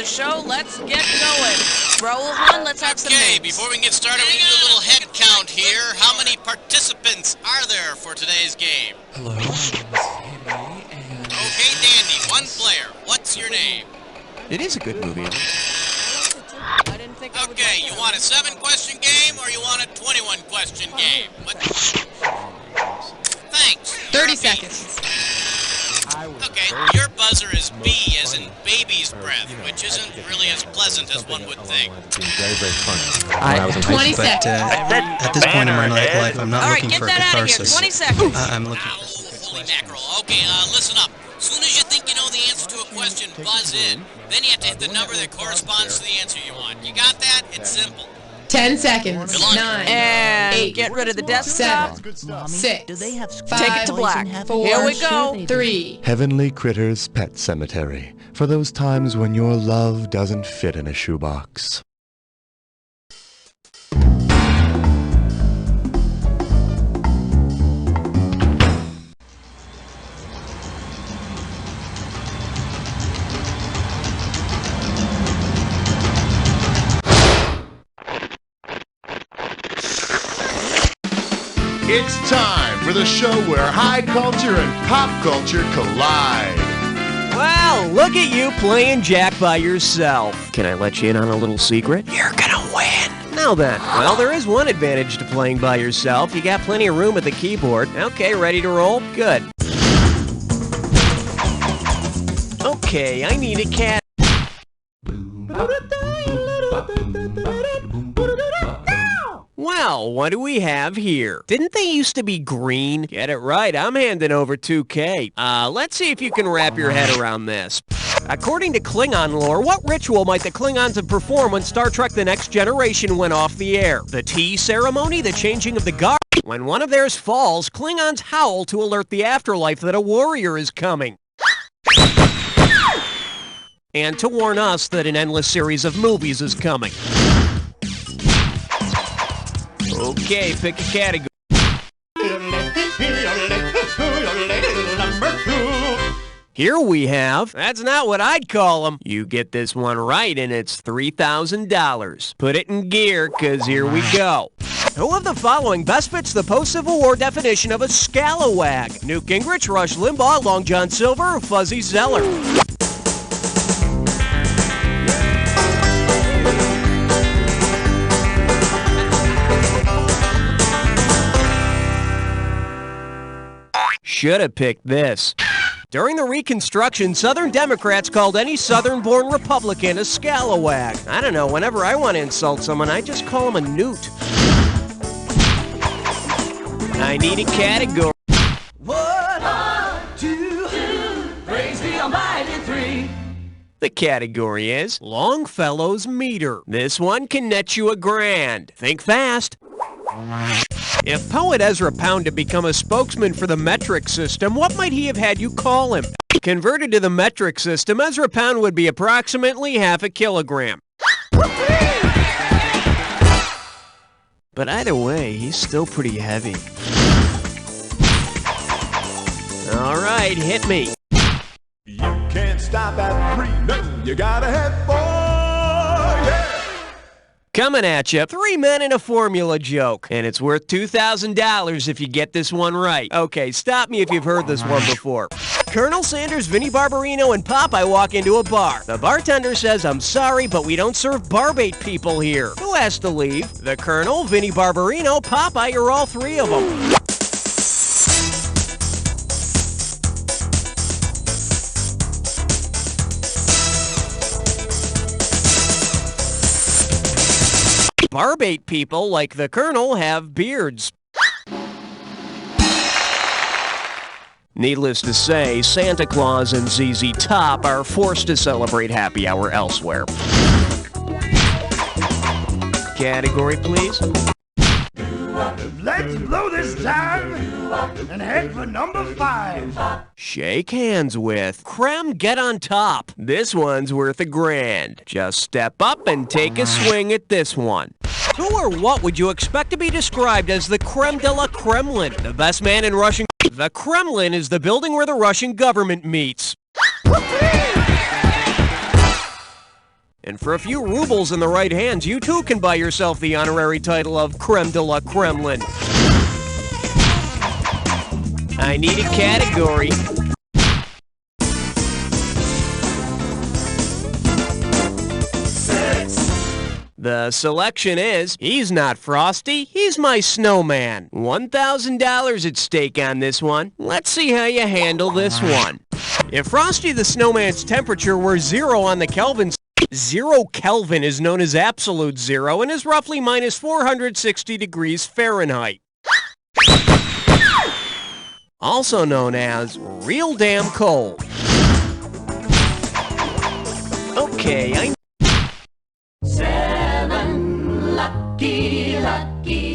the show. Let's get going. Roll on, let's have some names. Okay, before we get started, we do a little head count here. How many participants are there for today's game? Hello, my name is Vinnie, and... Okay, Dandy, one player. What's your name? It is a good movie. I didn't think I would Okay, like you that. want a 7-question game or you want a 21-question game? What? Thanks. 30 seconds. Okay, your buzzer is B as in baby's breath, which isn't really as pleasant as one would think. Very, very funny. I was in 20 high school. seconds. At this point in my life, I'm not All right, looking get for that out of here. catharsis. 20 seconds. I'm looking Ow, for... holy mackerel. Okay, listen up. As soon as you think you know the answer to a question, buzz in. Then you have to hit the number that corresponds to the answer you want. You got that? It's simple. 10 seconds. Good luck. 9. And 8. get rid of the desktop. 6. Do they have 5. Take it to black. 4. Here we go. 3. Heavenly Critters Pet Cemetery, for those times when your love doesn't fit in a shoebox. It's time for the show where high culture and pop culture collide. Wow, look at you playing Jack by yourself. Can I let you in on a little secret? You're gonna win. Now then, well, there is one advantage to playing by yourself. You got plenty of room at the keyboard. Okay, ready to roll? Good. Okay, I need a cat. Well, what do we have here? Didn't they used to be green? Get it right, I'm handing over 2K. Let's see if you can wrap your head around this. According to Klingon lore, what ritual might the Klingons have performed when Star Trek The Next Generation went off the air? The tea ceremony? The changing of the guard? When one of theirs falls, Klingons howl to alert the afterlife that a warrior is coming. And to warn us that an endless series of movies is coming. Okay, pick a category. Here we have, that's not what I'd call them. You get this one right and it's $3,000. Put it in gear, cause here we go. Who of the following best fits the post-Civil War definition of a scalawag? Newt Gingrich, Rush Limbaugh, Long John Silver, or Fuzzy Zeller? Should have picked this. During the Reconstruction, Southern Democrats called any Southern-born Republican a scalawag. I don't know, whenever I want to insult someone, I just call him a newt. I need a category. 1, 2, praise the Almighty 3. The category is Longfellows Meter. This one can net you $1,000. Think fast. If poet Ezra Pound had become a spokesman for the metric system, what might he have had you call him? Converted to the metric system, Ezra Pound would be approximately half a kilogram. But either way, he's still pretty heavy. All right, hit me. You can't stop at 3, no, you gotta have 4, yeah! Coming at you, 3 men in a formula joke. And it's worth $2,000 if you get this one right. Okay, stop me if you've heard this one before. Colonel Sanders, Vinnie Barbarino, and Popeye walk into a bar. The bartender says, "I'm sorry, but we don't serve barbate people here." Who has to leave? The Colonel, Vinnie Barbarino, Popeye, or all three of them? Barbate people, like the Colonel, have beards. Needless to say, Santa Claus and ZZ Top are forced to celebrate happy hour elsewhere. Category, please. Let's blow this time and head for number 5. Shake hands with Creme, Get on Top. This one's worth $1,000. Just step up and take a swing at this one. Who or what would you expect to be described as the creme de la Kremlin? The best man in Russian... The Kremlin is the building where the Russian government meets. And for a few rubles in the right hands, you too can buy yourself the honorary title of Creme de la Kremlin. I need a category. The selection is, he's not Frosty, he's my snowman. $1,000 at stake on this one. Let's see how you handle this one. If Frosty the Snowman's temperature were 0 on the Kelvin scale, 0 Kelvin is known as absolute zero and is roughly minus 460 degrees Fahrenheit. Also known as real damn cold. Okay, I... 7, lucky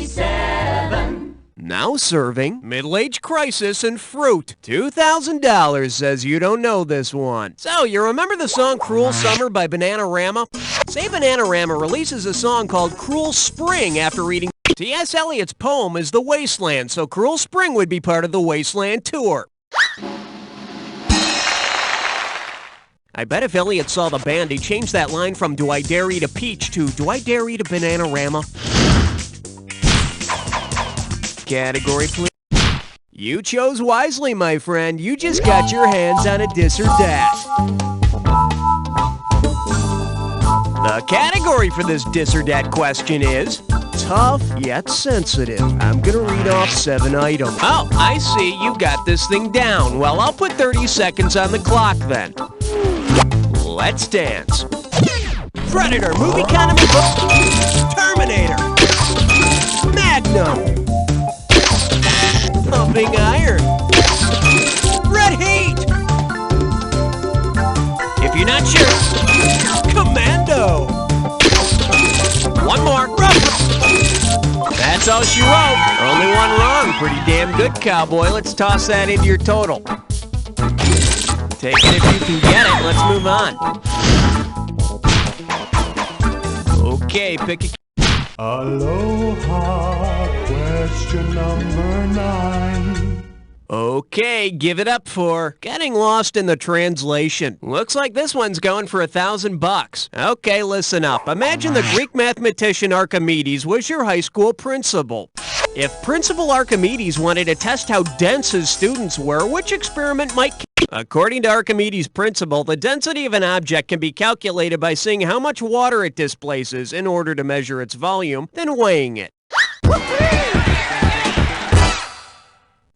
7. Now serving middle-age crisis and fruit. $2,000 says you don't know this one. So, you remember the song Cruel Summer by Bananarama? Say Bananarama releases a song called Cruel Spring after reading T.S. Eliot's poem is The Wasteland, so Cruel Spring would be part of the Wasteland tour. I bet if Eliot saw the band, he'd change that line from Do I Dare Eat a Peach to Do I Dare Eat a Bananarama? Category, please. You chose wisely, my friend. You just got your hands on a dis or dat. The category for this dis or dat question is tough yet sensitive. I'm gonna read off 7 items. Oh, I see. You got this thing down. Well, I'll put 30 seconds on the clock then. Let's dance. Predator, movie economy book. Terminator. Magnum. Pumping iron. Red heat. If you're not sure, Commando. One more. That's all she wrote. Only one wrong. Pretty damn good, cowboy. Let's toss that into your total. Take it if you can get it. Let's move on. Okay, pick a... Aloha, question number 9. Okay, give it up for getting lost in the translation. Looks like this one's going for $1,000. Okay, listen up. Imagine the Greek mathematician Archimedes was your high school principal. If Principal Archimedes wanted to test how dense his students were, which experiment might... According to Archimedes' principle, the density of an object can be calculated by seeing how much water it displaces in order to measure its volume, then weighing it.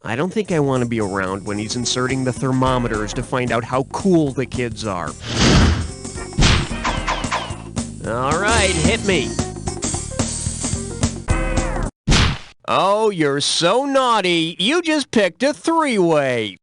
I don't think I want to be around when he's inserting the thermometers to find out how cool the kids are. All right, hit me. Oh, you're so naughty. You just picked a 3-way.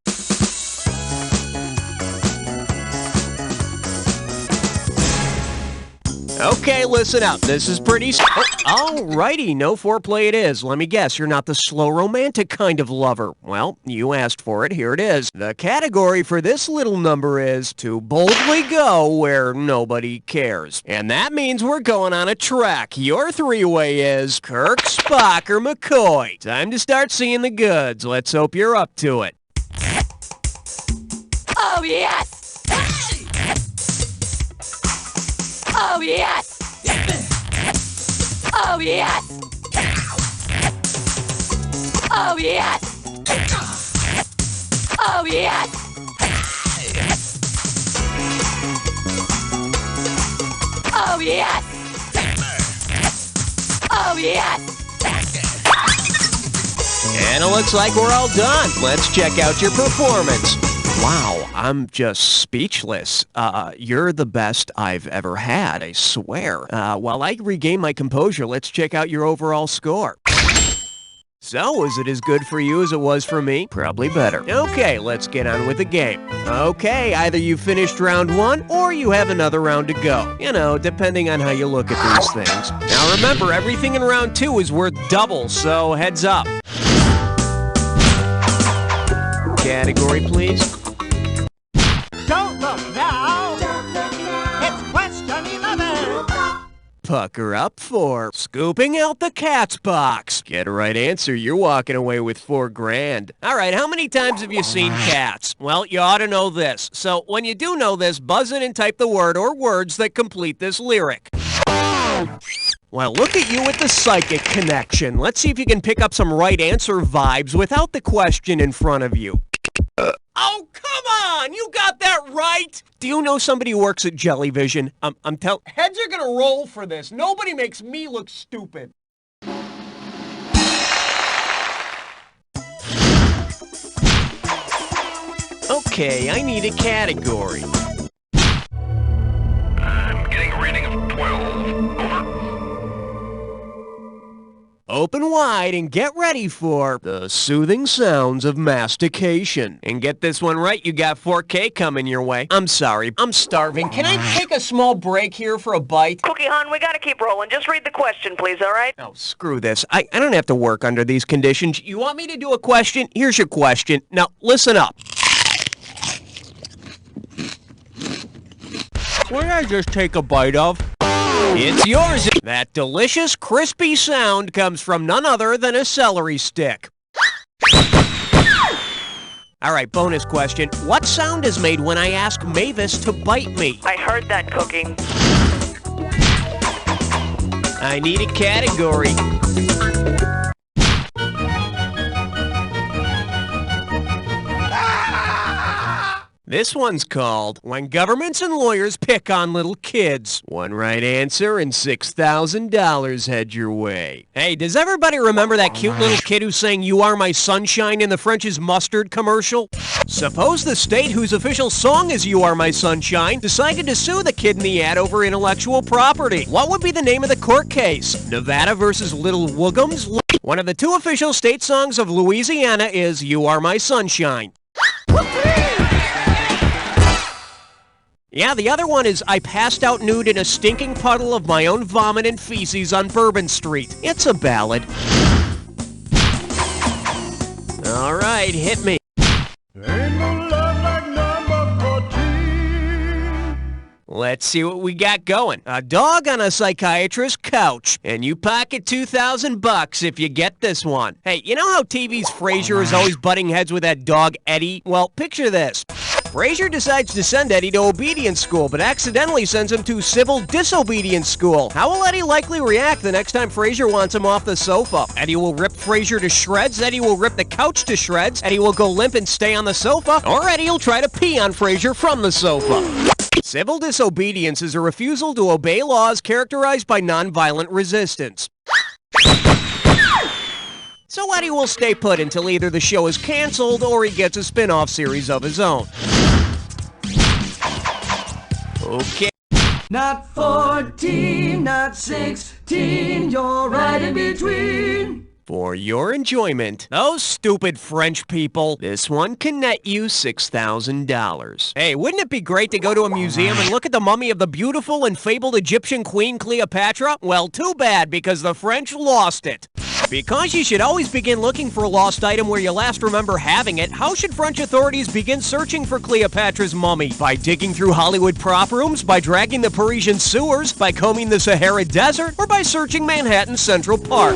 Okay, listen up. This is pretty... Alrighty, no foreplay it is. Let me guess, you're not the slow romantic kind of lover. Well, you asked for it. Here it is. The category for this little number is to boldly go where nobody cares. And that means we're going on a trek. Your 3-way is Kirk, Spock, or McCoy. Time to start seeing the goods. Let's hope you're up to it. Oh, yes! Oh, yes! Oh, yes! Oh, yes! Oh, yes! Oh, yes! Oh, yes! And it looks like we're all done. Let's check out your performance. Wow, I'm just speechless. You're the best I've ever had, I swear. While I regain my composure, let's check out your overall score. So, is it as good for you as it was for me? Probably better. Okay, let's get on with the game. Okay, either you finished round 1, or you have another round to go. You know, depending on how you look at these things. Now remember, everything in round 2 is worth double, so heads up. Category, please. Don't look now. It's question 11. pucker up for scooping out the cat's box. Get a right answer, you're walking away with $4,000. All right, how many times have you seen cats? Well, you ought to know this. So when you do know this, buzz in and type the word or words that complete this lyric. Well, look at you with the psychic connection. Let's see if you can pick up some right answer vibes without the question in front of you. Oh, come on! You got that right! Do you know somebody who works at Jellyvision? Heads are gonna roll for this. Nobody makes me look stupid. Okay, I need a category. I'm getting a rating of 12. Over. Open wide and get ready for the soothing sounds of mastication. And get this one right, you got $4,000 coming your way. I'm sorry, I'm starving. Can I take a small break here for a bite? Cookie, hon, we gotta keep rolling. Just read the question, please, all right? Oh, screw this. I don't have to work under these conditions. You want me to do a question? Here's your question. Now, listen up. What did I just take a bite of? It's yours. That delicious, crispy sound comes from none other than a celery stick. All right, bonus question. What sound is made when I ask Mavis to bite me? I heard that, Cookie. I need a category. This one's called When Governments and Lawyers Pick on Little Kids. One right answer and $6,000 head your way. Hey, does everybody remember that cute little kid who sang You Are My Sunshine in the French's Mustard commercial? Suppose the state whose official song is You Are My Sunshine decided to sue the kid in the ad over intellectual property. What would be the name of the court case? Nevada versus Little Woogums? One of the two official state songs of Louisiana is You Are My Sunshine. Yeah, the other one is I passed out nude in a stinking puddle of my own vomit and feces on Bourbon Street. It's a ballad. All right, hit me. Ain't no love like number 14. Let's see what we got going. A dog on a psychiatrist's couch, and you pocket $2,000 if you get this one. Hey, you know how TV's Frasier is always butting heads with that dog Eddie? Well, picture this. Frasier decides to send Eddie to obedience school, but accidentally sends him to civil disobedience school. How will Eddie likely react the next time Frasier wants him off the sofa? Eddie will rip Frasier to shreds, Eddie will rip the couch to shreds, Eddie will go limp and stay on the sofa, or Eddie will try to pee on Frasier from the sofa. Civil disobedience is a refusal to obey laws characterized by nonviolent resistance. So Eddie will stay put until either the show is canceled or he gets a spin-off series of his own. Okay. Not 14, not 16, you're right in between. For your enjoyment, those stupid French people, this one can net you $6,000. Hey, wouldn't it be great to go to a museum and look at the mummy of the beautiful and fabled Egyptian queen Cleopatra? Well, too bad, because the French lost it. Because you should always begin looking for a lost item where you last remember having it, how should French authorities begin searching for Cleopatra's mummy? By digging through Hollywood prop rooms? By dragging the Parisian sewers? By combing the Sahara Desert? Or by searching Manhattan's Central Park?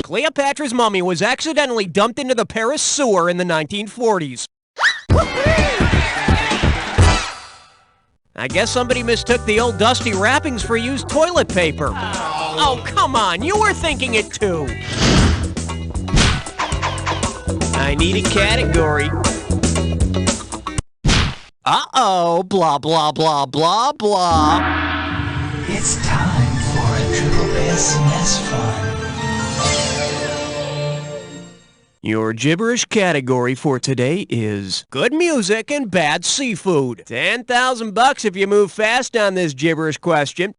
Cleopatra's mummy was accidentally dumped into the Paris sewer in the 1940s. I guess somebody mistook the old dusty wrappings for used toilet paper. Oh, come on, you were thinking it too. I need a category. Uh-oh, blah, blah, blah, blah, blah. It's time for a little SMS fun. Your gibberish category for today is good music and bad seafood. $10,000 if you move fast on this gibberish question.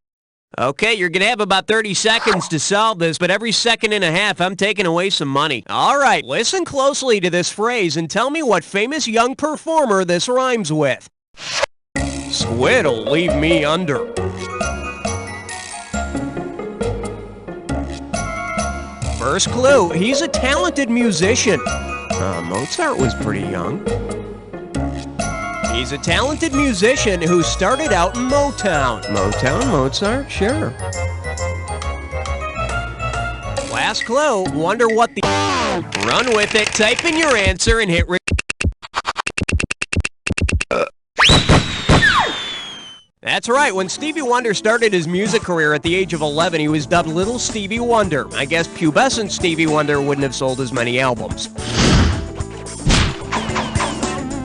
Okay, you're gonna have about 30 seconds to solve this, but every second and a half, I'm taking away some money. All right, listen closely to this phrase and tell me what famous young performer this rhymes with. Squid'll leave me under. First clue, he's a talented musician. Mozart was pretty young. He's a talented musician who started out in Motown. Motown, Mozart, sure. Last clue, wonder what the... Run with it, type in your answer and hit... That's right, when Stevie Wonder started his music career at the age of 11, he was dubbed Little Stevie Wonder. I guess pubescent Stevie Wonder wouldn't have sold as many albums.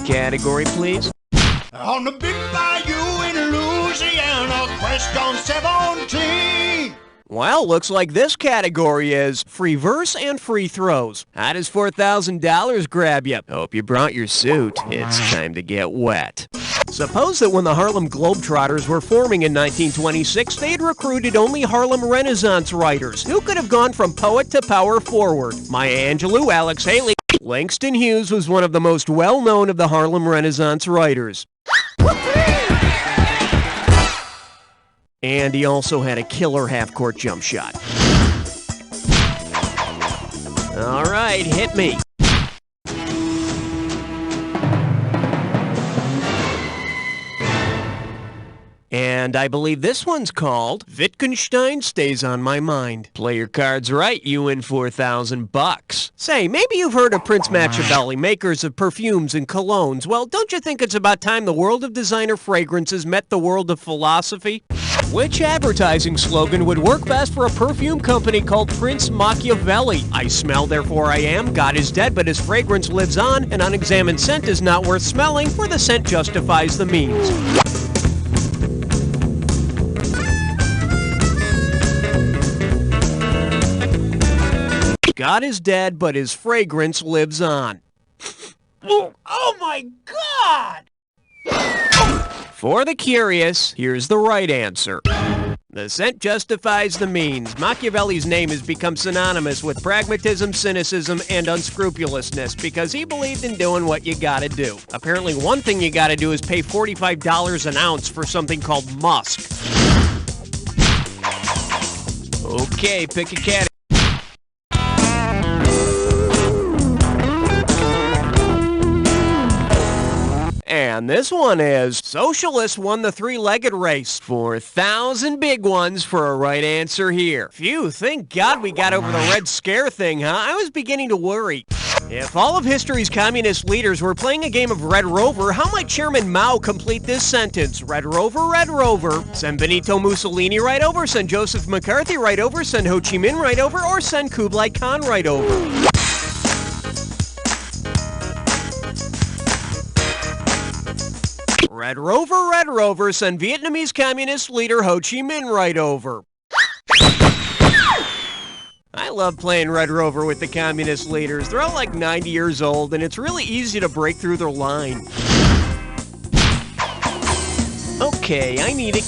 Category, please. On the big bayou in Louisiana, question 17. Well, looks like this category is free verse and free throws. How does $4,000 grab you? Hope you brought your suit. It's time to get wet. Suppose that when the Harlem Globetrotters were forming in 1926, they had recruited only Harlem Renaissance writers. Who could have gone from poet to power forward? Maya Angelou, Alex Haley. Langston Hughes was one of the most well-known of the Harlem Renaissance writers. And he also had a killer half-court jump shot. All right, hit me. And I believe this one's called Vitkinstein Stays on My Mind. Play your cards right, you win $4,000. Say, maybe you've heard of Prince Machiavelli, makers of perfumes and colognes. Well, don't you think it's about time the world of designer fragrances met the world of philosophy? Which advertising slogan would work best for a perfume company called Prince Machiavelli? I smell, therefore I am. God is dead, but his fragrance lives on. An unexamined scent is not worth smelling, for the scent justifies the means. God is dead, but his fragrance lives on. Oh my God! For the curious, here's the right answer. The scent justifies the means. Machiavelli's name has become synonymous with pragmatism, cynicism, and unscrupulousness because he believed in doing what you gotta do. Apparently, one thing you gotta do is pay $45 an ounce for something called musk. Okay, pick a category. And this one is, socialists won the three-legged race. 4,000 big ones for a right answer here. Phew, thank God we got over the Red Scare thing, huh? I was beginning to worry. If all of history's communist leaders were playing a game of Red Rover, how might Chairman Mao complete this sentence? Red Rover, send Benito Mussolini right over, send Joseph McCarthy right over, send Ho Chi Minh right over, or send Kublai Khan right over. Red Rover, send Vietnamese communist leader Ho Chi Minh right over. I love playing Red Rover with the communist leaders. They're all like 90 years old, and it's really easy to break through their line. Okay, I need a...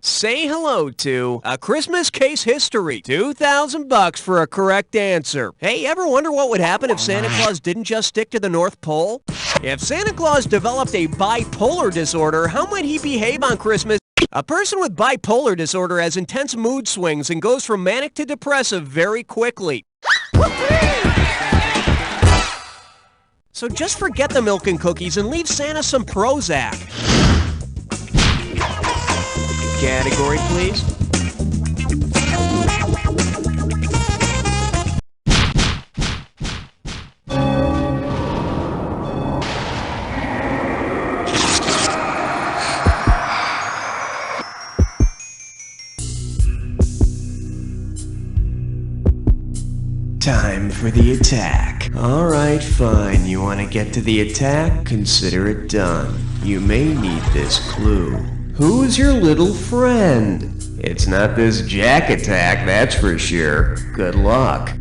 Say hello to A Christmas Case History. $2,000 for a correct answer. Hey, ever wonder what would happen if Santa Claus didn't just stick to the North Pole? If Santa Claus developed a bipolar disorder, how might he behave on Christmas? A person with bipolar disorder has intense mood swings and goes from manic to depressive very quickly. So just forget the milk and cookies and leave Santa some Prozac. Category, please. Time for the attack. Alright, fine. You want to get to the attack? Consider it done. You may need this clue. Who's your little friend? It's not this Jack Attack, that's for sure. Good luck.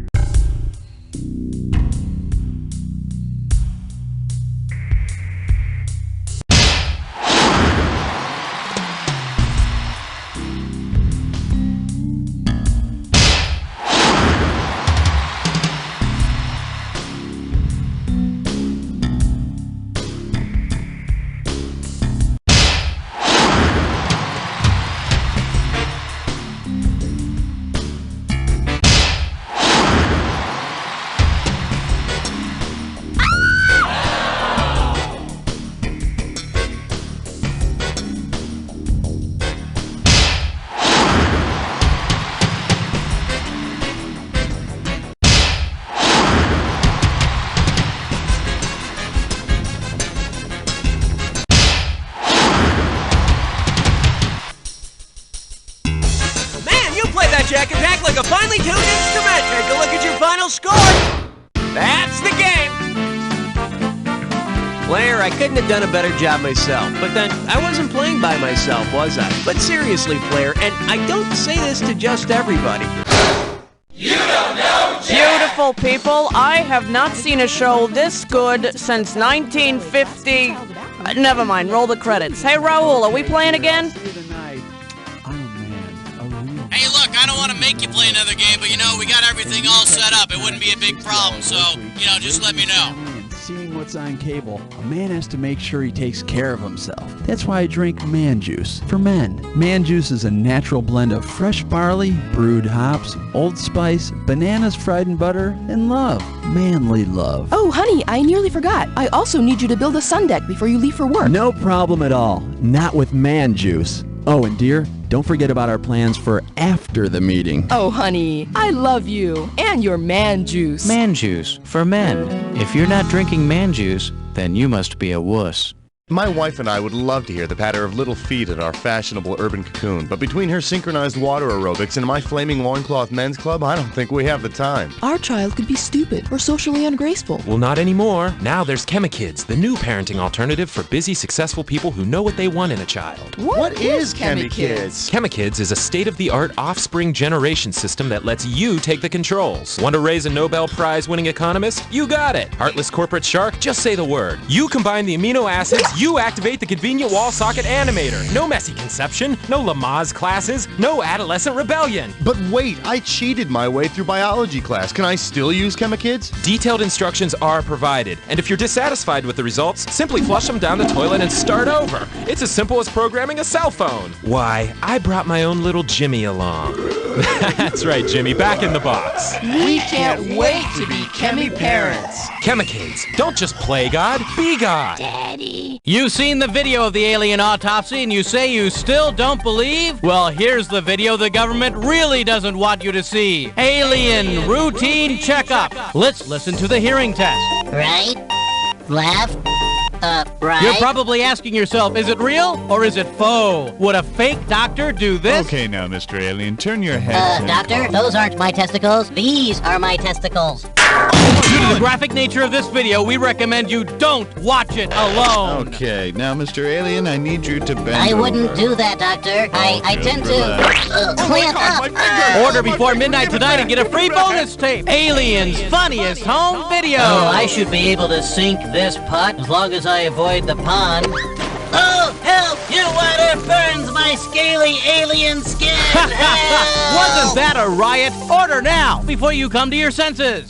Jack and act like a finely tuned instrument. Take a look at your final score. That's the game. Blair, I couldn't have done a better job myself. But then, I wasn't playing by myself, was I? But seriously, Blair, and I don't say this to just everybody. You don't know Jack. Beautiful people, I have not seen a show this good since 1950. Never mind, roll the credits. Hey, Raul, are we playing again? Hey, look, I don't want to make you play another game, but, we got everything all set up. It wouldn't be a big problem, so, just let me know. Seeing what's on cable, a man has to make sure he takes care of himself. That's why I drink man juice for men. Man juice is a natural blend of fresh barley, brewed hops, Old Spice, bananas fried in butter, and love. Manly love. Oh, honey, I nearly forgot. I also need you to build a sun deck before you leave for work. No problem at all. Not with man juice. Oh, and dear, don't forget about our plans for after the meeting. Oh, honey, I love you and your man juice. Man juice for men. If you're not drinking man juice, then you must be a wuss. My wife and I would love to hear the patter of little feet at our fashionable urban cocoon, but between her synchronized water aerobics and my flaming loincloth men's club, I don't think we have the time. Our child could be stupid or socially ungraceful. Well, not anymore. Now there's ChemiKids, the new parenting alternative for busy, successful people who know what they want in a child. What is ChemiKids? ChemiKids is a state-of-the-art offspring generation system that lets you take the controls. Want to raise a Nobel Prize-winning economist? You got it. Heartless corporate shark? Just say the word. You combine the amino acids, you activate the convenient wall socket animator. No messy conception, no Lamaze classes, no adolescent rebellion. But wait, I cheated my way through biology class. Can I still use ChemiKids? Detailed instructions are provided, and if you're dissatisfied with the results, simply flush them down the toilet and start over. It's as simple as programming a cell phone. Why, I brought my own little Jimmy along. That's right, Jimmy, back in the box. We can't wait to be Chemi parents. ChemiKids, don't just play God, be God. Daddy. You've seen the video of the alien autopsy and you say you still don't believe? Well, here's the video the government really doesn't want you to see. Alien routine checkup. Let's listen to the hearing test. Right, left, right. You're probably asking yourself, is it real or is it faux? Would a fake doctor do this? Okay now, Mr. Alien, turn your head. Doctor, those aren't my testicles. These are my testicles. Due to the graphic nature of this video, we recommend you don't watch it alone. Okay, now, Mr. Alien, I need you to bend. I wouldn't do that, Doctor. I tend to clamp up. Order before midnight tonight and get a free bonus tape. Alien's funniest home video. Oh, I should be able to sink this putt as long as I avoid the pond. Oh, help! Your water burns my scaly alien skin! Wasn't that a riot? Order now before you come to your senses.